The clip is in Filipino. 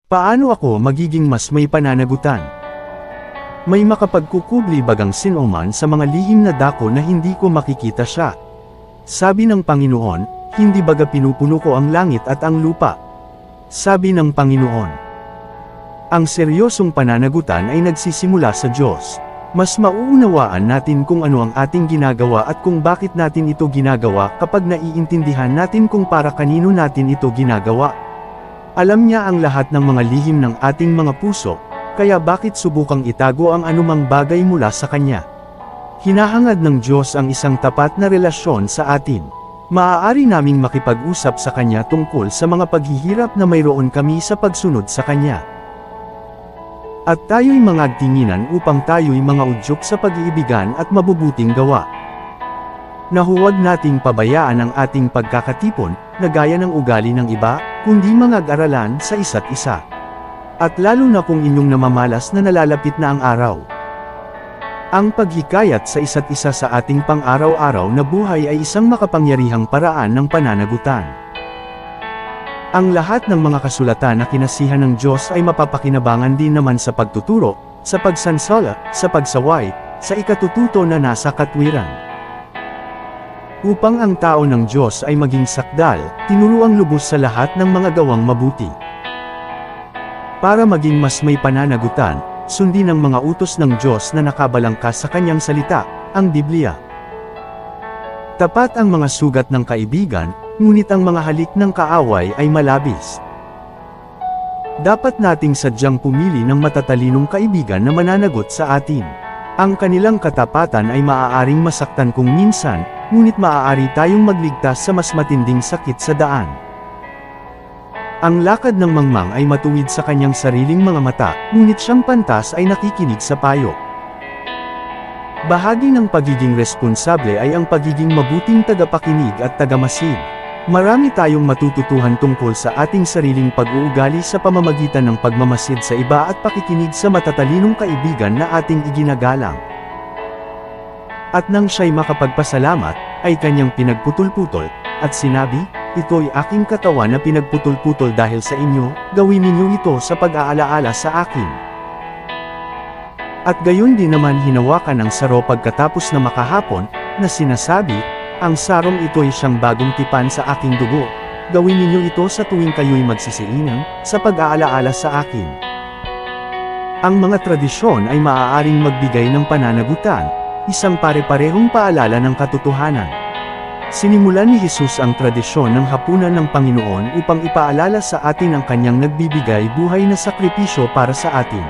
Paano ako magiging mas may pananagutan? May makapagkukubli bagang sinuman sa mga lihim na dako na hindi ko makikita siya. Sabi ng Panginoon, hindi baga pinupuno ko ang langit at ang lupa. Sabi ng Panginoon. Ang seryosong pananagutan ay nagsisimula sa Diyos. Mas mauunawaan natin kung ano ang ating ginagawa at kung bakit natin ito ginagawa kapag naiintindihan natin kung para kanino natin ito ginagawa. Alam niya ang lahat ng mga lihim ng ating mga puso, kaya bakit subukang itago ang anumang bagay mula sa Kanya? Hinahangad ng Diyos ang isang tapat na relasyon sa atin. Maaari naming makipag-usap sa Kanya tungkol sa mga paghihirap na mayroon kami sa pagsunod sa Kanya. At tayo'y mangagtinginan upang tayo'y mga udyok sa pag-iibigan at mabubuting gawa. Na huwag nating pabayaan ang ating pagkakatipon, na gaya ng ugali ng iba, kundi mangag-aralan sa isa't isa. At lalo na kung inyong namamalas na nalalapit na ang araw. Ang paghikayat sa isa't isa sa ating pang-araw-araw na buhay ay isang makapangyarihang paraan ng pananagutan. Ang lahat ng mga kasulatan na kinasihan ng Diyos ay mapapakinabangan din naman sa pagtuturo, sa pagsansala, sa pagsaway, sa ikatututo na nasa katwiran. Upang ang tao ng Diyos ay maging sakdal, tinuruang lubos sa lahat ng mga gawang mabuti. Para maging mas may pananagutan, sundin ang mga utos ng Diyos na nakabalangkas sa Kanyang salita, ang Biblia. Tapat ang mga sugat ng kaibigan, ngunit ang mga halik ng kaaway ay malabis. Dapat nating sadyang pumili ng matatalinong kaibigan na mananagot sa atin. Ang kanilang katapatan ay maaaring masaktan kung minsan, ngunit maaari tayong magligtas sa mas matinding sakit sa daan. Ang lakad ng mangmang ay matuwid sa kanyang sariling mga mata, ngunit siyang pantas ay nakikinig sa payo. Bahagi ng pagiging responsable ay ang pagiging mabuting tagapakinig at tagamasid. Marami tayong matututuhan tungkol sa ating sariling pag-uugali sa pamamagitan ng pagmamasid sa iba at pakikinig sa matatalinong kaibigan na ating iginagalang. At nang siya'y makapagpasalamat, ay kanyang pinagputol-putol, at sinabi, "Ito'y aking katawan na pinagputol-putol dahil sa inyo, gawin ninyo ito sa pag-aalaala sa akin." At gayon din naman hinawakan ang saro pagkatapos na makahapon, na sinasabi, "Ang sarong ito'y siyang bagong tipan sa aking dugo. Gawin ninyo ito sa tuwing kayo'y magsisiinang, sa pag-aalaala sa akin." Ang mga tradisyon ay maaaring magbigay ng pananagutan, isang pare-parehong paalala ng katotohanan. Sinimulan ni Jesus ang tradisyon ng hapunan ng Panginoon upang ipaalala sa atin ang kanyang nagbibigay buhay na sakripisyo para sa atin.